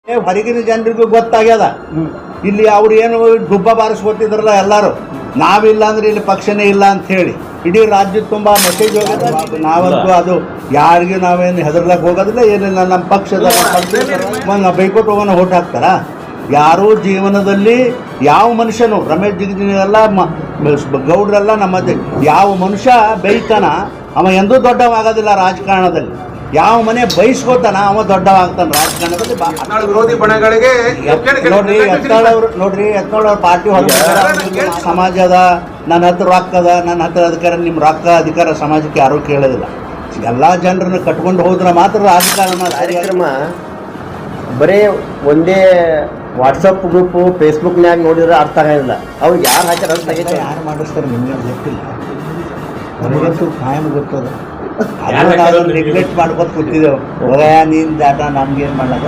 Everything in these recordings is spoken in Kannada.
ಹೊರಗಿನ ಜನರಿಗೂ ಗೊತ್ತಾಗ್ಯದ. ಇಲ್ಲಿ ಅವ್ರು ಏನು ಡುಬ್ಬ ಬಾರಿಸ್ಕೊತಿದ್ರಲ್ಲ ಎಲ್ಲರೂ, ನಾವಿಲ್ಲ ಅಂದ್ರೆ ಇಲ್ಲಿ ಪಕ್ಷನೇ ಇಲ್ಲ ಅಂತ ಹೇಳಿ ಇಡೀ ರಾಜ್ಯದ ತುಂಬ ಮೆಸೇಜ್ ಹೋಗ್ಯದ. ನಾವಂತೂ ಅದು ಯಾರಿಗೂ ನಾವೇನು ಹೆದರ್ಲಕ್ಕೆ ಹೋಗೋದಿಲ್ಲ, ಏನಿಲ್ಲ. ನಮ್ಮ ಪಕ್ಷದ ಬೈಕೋಟ್ ಹೋಗೋಣ ಓಟ್ ಹಾಕ್ತಾರ. ಯಾರೂ ಜೀವನದಲ್ಲಿ ಯಾವ ಮನುಷ್ಯನು, ರಮೇಶ್ ಜಿಗಜಿನೆಲ್ಲ ಗೌಡ್ರೆಲ್ಲ ನಮ್ಮ ಯಾವ ಮನುಷ್ಯ ಬೈತಾನ ಅವ ಎಂದೂ ದೊಡ್ಡವಾಗೋದಿಲ್ಲ ರಾಜಕಾರಣದಲ್ಲಿ. ಯಾವ ಮನೆ ಬಯಸ್ಕೋತಾನ ಅವ ದೊಡ್ಡವಾಗ್ತಾನೆ ರಾಜಕಾರಣದಲ್ಲಿ. ವಿರೋಧಿ ಬಣಗಳಿಗೆ ನೋಡ್ರಿ ಯತ್ನಾಳ್ ಅವ್ರ ಪಾರ್ಟಿ ಹೊರ ಸಮಾಜ ಅದ, ನನ್ನ ಹತ್ರ ರೊಕ್ಕ ಅದ, ನನ್ನ ಹತ್ರ ಅಧಿಕಾರ. ನಿಮ್ಮ ರೊಕ್ಕ ಅಧಿಕಾರ ಸಮಾಜಕ್ಕೆ ಯಾರೂ ಕೇಳೋದಿಲ್ಲ. ಎಲ್ಲ ಜನರನ್ನು ಕಟ್ಕೊಂಡು ಹೋದ್ರೆ ಮಾತ್ರ ರಾಜಕಾರಣ. ಕಾರ್ಯಕ್ರಮ ಬರೀ ಒಂದೇ ವಾಟ್ಸಪ್ ಗ್ರೂಪು ಫೇಸ್ಬುಕ್ನ್ಯಾಗ ನೋಡಿದ್ರೆ ಅರ್ಥ ಆಗೋದಿಲ್ಲ. ಅವ್ರಿಗೆ ಯಾರು ಹಾಕ್ಯಾರ ಅರ್ಥ ಆಗೈತೆ, ಯಾರು ಮಾಡಿಸ್ತಾರೆ ನಿಮಗೆ ಗೊತ್ತಿಲ್ಲ. ನನಗಂತೂ ಕಾಯಂ ಗೊತ್ತದ. ನೆಗ್ಲೆಕ್ಟ್ ಮಾಡ್ಕೊಂಡು ಕೂತಿದ್ದೆವು. ನೀನು ಜಾಟ ನಮ್ಗೇನು ಮಾಡಲ್ಲ.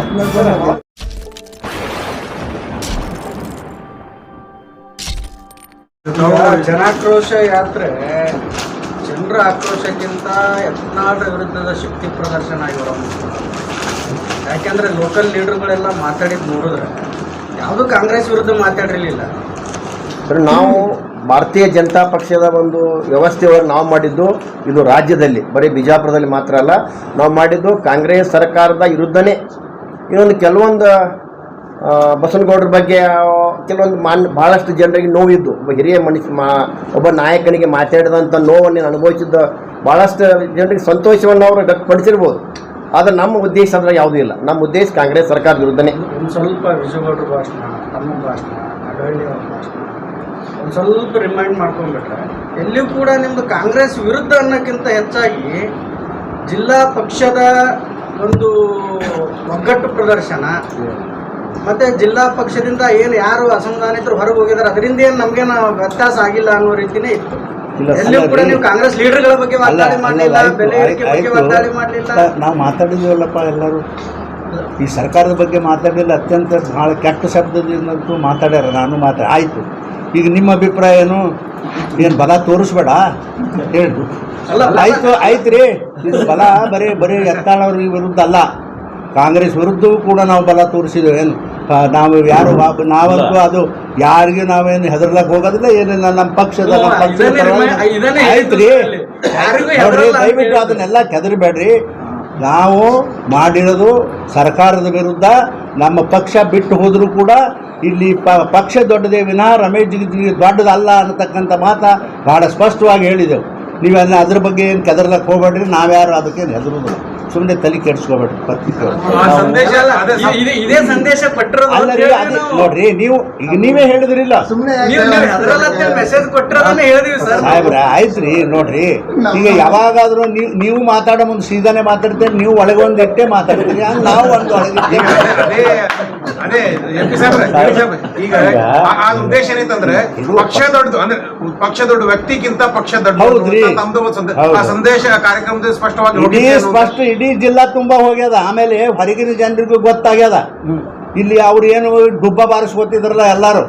ಜನಾಕ್ರೋಶ ಯಾತ್ರೆ ಜನರ ಆಕ್ರೋಶಕ್ಕಿಂತ ಯತ್ನಾಳ್ ವಿರುದ್ಧದ ಶಕ್ತಿ ಪ್ರದರ್ಶನ ಆಗಿರೋ. ಯಾಕೆಂದ್ರೆ ಲೋಕಲ್ ಲೀಡರ್ಗಳೆಲ್ಲ ಮಾತಾಡಿದ್ದು ನೋಡಿದ್ರೆ ಯಾವುದೂ ಕಾಂಗ್ರೆಸ್ ವಿರುದ್ಧ ಮಾತಾಡಿರಲಿಲ್ಲ. ನಾವು ಭಾರತೀಯ ಜನತಾ ಪಕ್ಷದ ಒಂದು ವ್ಯವಸ್ಥೆಯೊಳಗೆ ನಾವು ಮಾಡಿದ್ದು ಇದು ರಾಜ್ಯದಲ್ಲಿ, ಬರೀ ಬಿಜಾಪುರದಲ್ಲಿ ಮಾತ್ರ ಅಲ್ಲ, ನಾವು ಮಾಡಿದ್ದು ಕಾಂಗ್ರೆಸ್ ಸರ್ಕಾರದ ವಿರುದ್ಧನೇ. ಇನ್ನೊಂದು ಕೆಲವೊಂದು ಬಸವನಗೌಡರ ಬಗ್ಗೆ ಕೆಲವೊಂದು ಭಾಳಷ್ಟು ಜನರಿಗೆ ನೋವಿದ್ದು, ಒಬ್ಬ ಹಿರಿಯ ಒಬ್ಬ ನಾಯಕನಿಗೆ ಮಾತಾಡಿದಂಥ ನೋವನ್ನು ಅನುಭವಿಸಿದ್ದ ಭಾಳಷ್ಟು ಜನರಿಗೆ ಸಂತೋಷವನ್ನು ಅವರು ವ್ಯಕ್ತಪಡಿಸಿರ್ಬೋದು. ಆದರೆ ನಮ್ಮ ಉದ್ದೇಶ ಅಂದರೆ ಯಾವುದೂ ಇಲ್ಲ. ನಮ್ಮ ಉದ್ದೇಶ ಕಾಂಗ್ರೆಸ್ ಸರ್ಕಾರದ ವಿರುದ್ಧನೇ. ಒಂದು ಸ್ವಲ್ಪ ವಿಜಯಗೌಡರ ಭಾಷಣ, ತಮ್ಮ ಭಾಷಣ, ಅಡವಳ್ಳಿಯವರ ಭಾಷಣ ಒಂದು ಸ್ವಲ್ಪ ರಿಮೈಂಡ್ ಮಾಡ್ಕೊಂಡ್ಬಿಟ್ರೆ ಎಲ್ಲಿಯೂ ಕೂಡ ನಿಮ್ಮದು ಕಾಂಗ್ರೆಸ್ ವಿರುದ್ಧ ಅನ್ನೋಕ್ಕಿಂತ ಹೆಚ್ಚಾಗಿ ಜಿಲ್ಲಾ ಪಕ್ಷದ ಒಂದು ಒಗ್ಗಟ್ಟು ಪ್ರದರ್ಶನ, ಮತ್ತು ಜಿಲ್ಲಾ ಪಕ್ಷದಿಂದ ಏನು ಯಾರು ಅಸಮಾಧಾನಿತರು ಹೊರಗೆ ಹೋಗಿದ್ದಾರೆ ಅದರಿಂದ ಏನು ನಮಗೇನು ವ್ಯತ್ಯಾಸ ಆಗಿಲ್ಲ ಅನ್ನೋ ರೀತಿಯೇ ಇತ್ತು. ಎಲ್ಲಿಯೂ ಕೂಡ ನೀವು ಕಾಂಗ್ರೆಸ್ ಲೀಡರ್ಗಳ ಬಗ್ಗೆ ವಾಗ್ದಾಳಿ ಮಾಡಲಿಲ್ಲ, ಬೆಲೆ ಏರಿಕೆ ಬಗ್ಗೆ ವಾಗ್ದಾಳಿ ಮಾಡಲಿಲ್ಲ. ನಾವು ಮಾತಾಡಿದ್ದೀವಲ್ಲಪ್ಪ ಎಲ್ಲರೂ. ಈ ಸರ್ಕಾರದ ಬಗ್ಗೆ ಮಾತಾಡಲಿಲ್ಲ. ಅತ್ಯಂತ ಭಾಳ ಕೆಟ್ಟ ಶಬ್ದದಿಂದಂತೂ ಮಾತಾಡ್ಯಾರ. ನಾನು ಆಯಿತು. ಈಗ ನಿಮ್ಮ ಅಭಿಪ್ರಾಯ ಏನು? ಬಲ ತೋರಿಸ್ಬೇಡ ಹೇಳಿ. ಆಯ್ತು ರೀ. ಇದು ಬಲ ಬರೀ ಯತ್ನಾಳ್ ಅವ್ರ ವಿರುದ್ಧ ಅಲ್ಲ, ಕಾಂಗ್ರೆಸ್ ವಿರುದ್ಧವೂ ಕೂಡ ನಾವು ಬಲ ತೋರಿಸಿದ್ದೇವೆ. ಏನು ನಾವು ಯಾರು ನಾವಂತೂ ಅದು ಯಾರಿಗೂ ನಾವೇನು ಹೆದರ್ಲಕ್ಕೆ ಹೋಗೋದಿಲ್ಲ, ಏನಿಲ್ಲ. ನಮ್ಮ ಪಕ್ಷದ ಆಯ್ತು ರೀ. ನೋಡ್ರಿ, ದಯವಿಟ್ಟು ಅದನ್ನೆಲ್ಲ ಕೆದರಬೇಡ್ರಿ. ನಾವು ಮಾಡಿರೋದು ಸರ್ಕಾರದ ವಿರುದ್ಧ. ನಮ್ಮ ಪಕ್ಷ ಬಿಟ್ಟು ಹೋದರೂ ಕೂಡ ಇಲ್ಲಿ ಪಕ್ಷ ದೊಡ್ಡದೇ ವಿನಃ ರಮೇಶ್ ಜಿಗಜಿಣಗಿ ದೊಡ್ಡದಲ್ಲ ಅನ್ನತಕ್ಕಂಥ ಮಾತು ಭಾಳ ಸ್ಪಷ್ಟವಾಗಿ ಹೇಳಿದೆವು. ನೀವೆಲ್ಲ ಅದ್ರ ಬಗ್ಗೆ ಏನು ಕೆದರ್ಲಕ್ಕೆ ಹೋಗ್ಬೇಡ್ರಿ. ನಾವ್ಯಾರು ಅದಕ್ಕೇನು ಹೆದರುದಿಲ್ಲ. ಸುಮ್ಮನೆ ತಲೆ ಕೆಡಿಸ್ಕೋಬೇಡ್ರಿ. ಪತ್ರಿಕೆ ನೋಡ್ರಿ, ನೀವೇ ಹೇಳಿದ್ರಿಲ್ಲ ಸಾಹೇಬ್ರ. ಆಯ್ತು ರೀ. ನೋಡ್ರಿ, ಈಗ ಯಾವಾಗಾದ್ರೂ ನೀವು ಮಾತಾಡೋ ಮುಂದೆ ಸೀದಾನೆ ಮಾತಾಡ್ತೀರಿ, ನೀವು ಒಳಗೆ ಒಂದು ಇಟ್ಟೆ ಮಾತಾಡ್ತೀರಿ. ನಾವು ಒಂದು ಒಳಗೆ ಈಗ ಆ ಉದ್ದೇಶ ಏನಂತಂದ್ರೆ ಪಕ್ಷ ದೊಡ್ಡದು ಅಂದ್ರೆ ಪಕ್ಷ ದೊಡ್ಡ ವ್ಯಕ್ತಿಗಿಂತ ಪಕ್ಷ ದೊಡ್ಡ ಸಂದೇಶ ಕಾರ್ಯಕ್ರಮದಲ್ಲಿ ಸ್ಪಷ್ಟವಾಗಿ ಇಡೀ ಜಿಲ್ಲಾ ತುಂಬಾ ಹೋಗ್ಯದ. ಆಮೇಲೆ ಹೊರಗಿನ ಜನರಿಗೂ ಗೊತ್ತಾಗ್ಯದ. ಇಲ್ಲಿ ಅವ್ರು ಏನು ಡುಬ್ಬ ಬಾರಿಸ್ಕೊತಿದ್ರಲ್ಲ ಎಲ್ಲರೂ,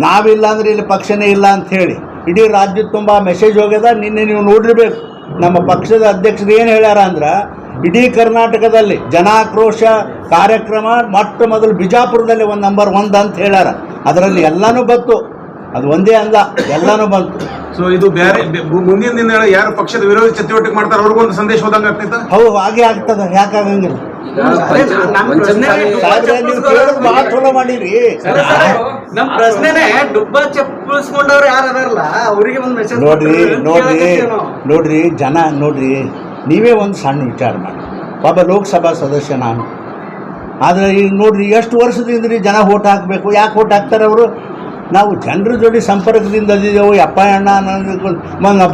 ನಾವಿಲ್ಲ ಅಂದ್ರೆ ಇಲ್ಲಿ ಪಕ್ಷನೇ ಇಲ್ಲ ಅಂತ ಹೇಳಿ ಇಡೀ ರಾಜ್ಯದ ತುಂಬ ಮೆಸೇಜ್ ಹೋಗ್ಯದ. ನಿನ್ನೆ ನೀವು ನೋಡಿರ್ಬೇಕು, ನಮ್ಮ ಪಕ್ಷದ ಅಧ್ಯಕ್ಷರು ಏನು ಹೇಳ್ಯಾರ ಅಂದ್ರೆ, ಇಡೀ ಕರ್ನಾಟಕದಲ್ಲಿ ಜನಾಕ್ರೋಶ ಕಾರ್ಯಕ್ರಮ ಮೊಟ್ಟ ಮೊದಲು ಬಿಜಾಪುರದಲ್ಲಿ ನಂಬರ್ 1 ಅಂತ ಹೇಳ್ಯಾರ. ಅದರಲ್ಲಿ ಎಲ್ಲನೂ ಬಂತು. ಅದು ಒಂದೇ ಅಲ್ಲ, ಎಲ್ಲನೂ ಬಂತು. ಸೊ ಇದು ಬೇರೆ ಮುಂದಿನ ದಿನ ಯಾರು ಪಕ್ಷದ ವಿರೋಧಿ ಚಟುವಟಿಕೆ ಮಾಡ್ತಾರೆ ಅವ್ರಿಗೊಂದು ಸಂದೇಶ ಹೋದಂಗೆ ಆಗ್ತೈತೆ. ಹೌದು, ಹಾಗೆ ಆಗ್ತದ. ಯಾಕಾಗಂಗಿಲ್ಲ? ಭಾಳ ಚಲೋ ಮಾಡಿರಿ. ನಮ್ಮ ಪ್ರಶ್ನೆನೇ ಡುಬ್ಬ ಚಪ್ಪಳಿಸ್ಕೊಂಡವ್ರು ಯಾರು ಅದಾರಲ್ಲ ಅವರಿಗೆ ಒಂದು ಮೆಸೇಜ್ ನೋಡ್ರಿ ಜನ. ನೋಡ್ರಿ, ನೀವೇ ಒಂದು ಸಣ್ಣ ವಿಚಾರ ಮಾಡಿ. ಒಬ್ಬ ಲೋಕಸಭಾ ಸದಸ್ಯ ನಾನು. ಆದರೆ ಈಗ ನೋಡ್ರಿ, ಎಷ್ಟು ವರ್ಷದಿಂದ ಜನ ಓಟ್ ಹಾಕಬೇಕು. ಯಾಕೆ ಓಟ್ ಹಾಕ್ತಾರೆ ಅವರು? ನಾವು ಜನರ ಜೋಡಿ ಸಂಪರ್ಕದಿಂದ ಅದಿದ್ದೆವು. ಅಪ್ಪ ಅಣ್ಣ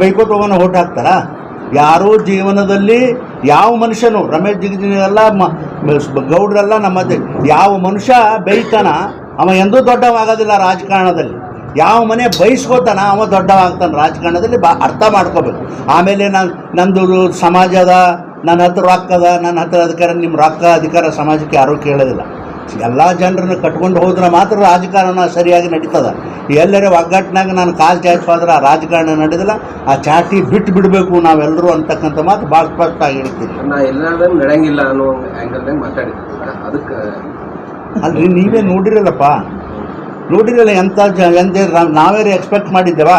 ಬೈಕೋಟ್ ಹೋಗೋಣ ಓಟ್ ಹಾಕ್ತಾರ? ಯಾರೂ ಜೀವನದಲ್ಲಿ ಯಾವ ಮನುಷ್ಯನು, ರಮೇಶ್ ಜಿಗಜಿನೆಲ್ಲ ಗೌಡ್ರೆಲ್ಲ ನಮ್ಮ ಯಾವ ಮನುಷ್ಯ ಬೈತಾನ ಅವ ಎಂದೂ ದೊಡ್ಡವಾಗೋದಿಲ್ಲ ರಾಜಕಾರಣದಲ್ಲಿ. ಯಾವ ಮನೆ ಬಯಸ್ಕೋತಾನ ಅವ ದೊಡ್ಡವಾಗ್ತಾನೆ ರಾಜಕಾರಣದಲ್ಲಿ. ಅರ್ಥ ಮಾಡ್ಕೋಬೇಕು. ಆಮೇಲೆ ನಂದು ಸಮಾಜ ಅದ, ನನ್ನ ಹತ್ರ ರೊಕ್ಕ ಅದ, ನನ್ನ ಹತ್ರ ಅಧಿಕಾರ. ನಿಮ್ಮ ರೊಕ್ಕ ಅಧಿಕಾರ ಸಮಾಜಕ್ಕೆ ಯಾರೂ ಕೇಳೋದಿಲ್ಲ. ಎಲ್ಲ ಜನರನ್ನು ಕಟ್ಕೊಂಡು ಹೋದ್ರೆ ಮಾತ್ರ ರಾಜಕಾರಣ ಸರಿಯಾಗಿ ನಡೀತದ. ಎಲ್ಲರೇ ಒಗ್ಗಟ್ಟಿನಾಗ ನಾನು ಕಾಲು ಚಾಚೋದ್ರೆ ಆ ರಾಜಕಾರಣ ನಡೆದಿಲ್ಲ. ಆ ಚಾಟಿ ಬಿಟ್ಟು ಬಿಡಬೇಕು ನಾವೆಲ್ಲರೂ ಅಂತಕ್ಕಂಥ ಮಾತು ಭಾಳ ಸ್ಪಷ್ಟ ಆಗಿ ಹೇಳ್ತೀನಿ. ನಾ ಎಲ್ಲಾದ್ರೂ ನಡೆಯಂಗಿಲ್ಲ ಅನ್ನೋ ಆ್ಯಂಗಲ್ನಾಗ ಮಾತಾಡಿದ್ದೆ. ಅದಕ್ಕೆ ಅಲ್ರಿ ನೀವೇ ನೋಡಿರಲ್ಲಪ್ಪ, ನೋಡಿರಲ್ಲ ಎಂಥ ನಾವೇ ಎಕ್ಸ್ಪೆಕ್ಟ್ ಮಾಡಿದ್ದೇವಾ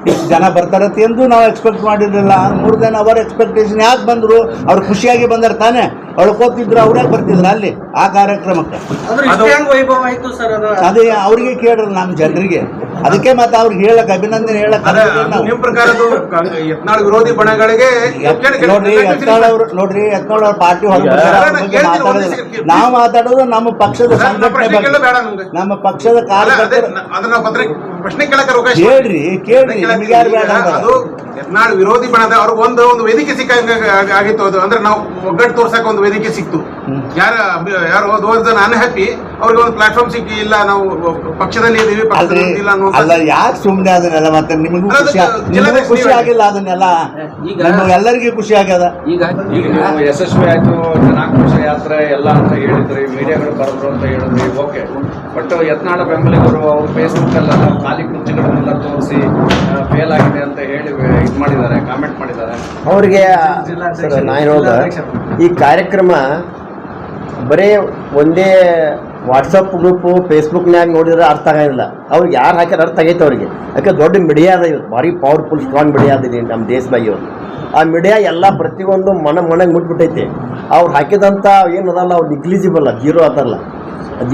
ಇಷ್ಟು ಜನ ಬರ್ತಾರತ್ತೆ ಎಂದು ನಾವು ಎಕ್ಸ್ಪೆಕ್ಟ್ ಮಾಡಿರಲಿಲ್ಲ. 3 ದಿನ ಅವರ ಎಕ್ಸ್ಪೆಕ್ಟೇಷನ್ ಯಾಕೆ ಬಂದರು? ಅವ್ರು ಖುಷಿಯಾಗಿ ಬಂದಾರ ತಾನೇ, ಅವ್ರು ಅವರೇ ಬರ್ತಿದ್ರು ಅಲ್ಲಿ ಆ ಕಾರ್ಯಕ್ರಮಕ್ಕೆ. ಅಂದ್ರೆ ಇಷ್ಟೇ ಹೆಂಗ್ ವೈಭವ ಆಯ್ತು ಸರ್ ಅದು? ಅದೇ ಅವ್ರಿಗೆ ಕೇಳ್ರಲ್ಲ ನಮ್ಮ ಜನರಿಗೆ, ಅದಕ್ಕೆ ಮತ್ತೆ ಅವ್ರಿಗೆ ಹೇಳಕ್ ಅಭಿನಂದನೆ ಹೇಳಕ್ ನಿಮ್ ಪ್ರಕಾರ ಯತ್ನಾಳ್ ವಿರೋಧಿ ಬಣಗಳಿಗೆ ನೋಡ್ರಿ ಯತ್ನಾಳ್ ಅವ್ರ ಪಾರ್ಟಿ ಹೊರಗೆ ನಾವು ಮಾತಾಡೋದು ನಮ್ಮ ಪಕ್ಷದ ಸಂಘಟನೆ ಬಗ್ಗೆ, ನಮ್ಮ ಪಕ್ಷದ ಕಾರ್ಯಕರ್ತರು. ಪ್ರಶ್ನೆ ಕೇಳಕ್ಕೆ ಅವಕಾಶ ಕೇಳ್ರಿ ನಿಮ್ಗೆ ಯಾರು ಬೇಡ ಅದು ಯತ್ನಾಳ್ ವಿರೋಧಿ ಬಣದ ಅವ್ರಿಗೆ ಒಂದು ವೇದಿಕೆ ಆಗಿತ್ತು. ಅದು ಅಂದ್ರೆ ನಾವು ಒಗ್ಗಟ್ಟು ತೋರ್ಸಕ್ ಒಂದು ವೇದಿಕೆ ಸಿಕ್ತು. ಯಾರು ದೋಸ್ ಅನ್ಹ್ಯಾಪಿ ಅವ್ರಿಗೆ ಒಂದು ಪ್ಲಾಟ್ಫಾರ್ಮ್ ಸಿಕ್ಕಿ, ಇಲ್ಲ ನಾವು ಪಕ್ಷದಲ್ಲಿ ಇದೀವಿ, ಪಕ್ಷದಲ್ಲಿ ಇಲ್ಲ ಅನ್ನೋ ಅಲ್ಲ. ಯಾಕೆ ಸುಮ್ಮನೆ ಅದನ್ನೆಲ್ಲ ಮತ್ತೆ ನಿಮಗೂ ಖುಷಿ ಆಗಿಲ್ಲ ಅದನ್ನೆಲ್ಲ? ಎಲ್ಲರಿಗೂ ಖುಷಿ ಆಗ್ಯದ. ಈಗ ನೀವು ಯಶಸ್ವಿ ಆಯ್ತು ಜನಾಕ್ರೋಶ ಯಾತ್ರೆ ಎಲ್ಲ ಅಂತ ಹೇಳಿದ್ರಿ, ಮೀಡಿಯಾಗಳು ಬರೋರು ಅಂತ ಹೇಳಿದ್ರಿ, ಓಕೆ. ಬಟ್ ಯತ್ನಾಳ ಬೆಂಬಲಿಗರು ಅವರು ಫೇಸ್ಬುಕ್ ಅಲ್ಲೆಲ್ಲ ಖಾಲಿ ಕುರ್ಚಿಗಳನ್ನೆಲ್ಲ ತೋರಿಸಿ ಫೇಲ್ ಆಗಿದೆ ಅಂತ ಹೇಳಿ ಇದು ಮಾಡಿದ್ದಾರೆ, ಕಾಮೆಂಟ್ ಮಾಡಿದ್ದಾರೆ. ಅವ್ರಿಗೆ ನಾನು ಹೇಳೋದು, ಈ ಕಾರ್ಯಕ್ರಮ ಬರೀ ಒಂದೇ ವಾಟ್ಸಪ್ ಗ್ರೂಪು ಫೇಸ್ಬುಕ್ನ್ಯಾಗ ನೋಡಿದ್ರೆ ಅರ್ಥ ಆಗೋದಿಲ್ಲ. ಅವ್ರಿಗೆ ಯಾರು ಹಾಕ್ಯಾರ ಅರ್ಥ ಆಗೈತೆ ಅವ್ರಿಗೆ. ಯಾಕೆ ದೊಡ್ಡ ಮೀಡಿಯಾ ಅದ, ಇವತ್ತು ಭಾರಿ ಪವರ್ಫುಲ್ ಸ್ಟ್ರಾಂಗ್ ಮೀಡಿಯಾ ಅದಿದೆ ನಮ್ಮ ದೇಶದಾಗ. ಇವರು ಆ ಮೀಡಿಯಾ ಎಲ್ಲ ಪ್ರತಿಯೊಂದು ಮನೆಗೆ ಮುಟ್ಬಿಟ್ಟೈತೆ. ಅವ್ರು ಹಾಕಿದಂಥ ಏನದಲ್ಲ ಅವ್ರು ನಿಗ್ಲಿಜಿಬಲ್, 0 ಅದಲ್ಲ,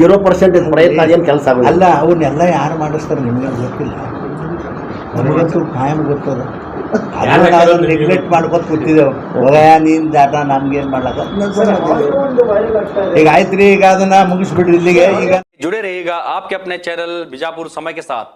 0% ಪ್ರಯತ್ನ ಅದೇನು ಕೆಲಸ ಆಗೋಲ್ಲ. ಅಲ್ಲ ಅವನ್ನೆಲ್ಲ ಯಾರು ಮಾಡಿಸ್ತಾರೆ ನಿಮ್ಗೆ ಗೊತ್ತಿಲ್ಲ, ನಮಗಂತೂ ಖಾಯಂ ಗೊತ್ತದ. ನೆಗ್ಲೆಕ್ಟ್ ಮಾಡ್ಕೊತ ಕೂತಿದ್ದೇವೆ, ನೀನ್ ಜಾಟ ನಮ್ಗೇನ್ ಮಾಡ್ಲಕ್ಕ. ಈಗ ಆಯ್ತ್ರಿ, ಈಗ ಅದನ್ನ ಮುಗಿಸ್ಬಿಡ್ರಿ ಇಲ್ಲಿಗೆ. ಈಗ जुड़े रहिएगा आपके अपने चैनल बीजापुर समय के साथ।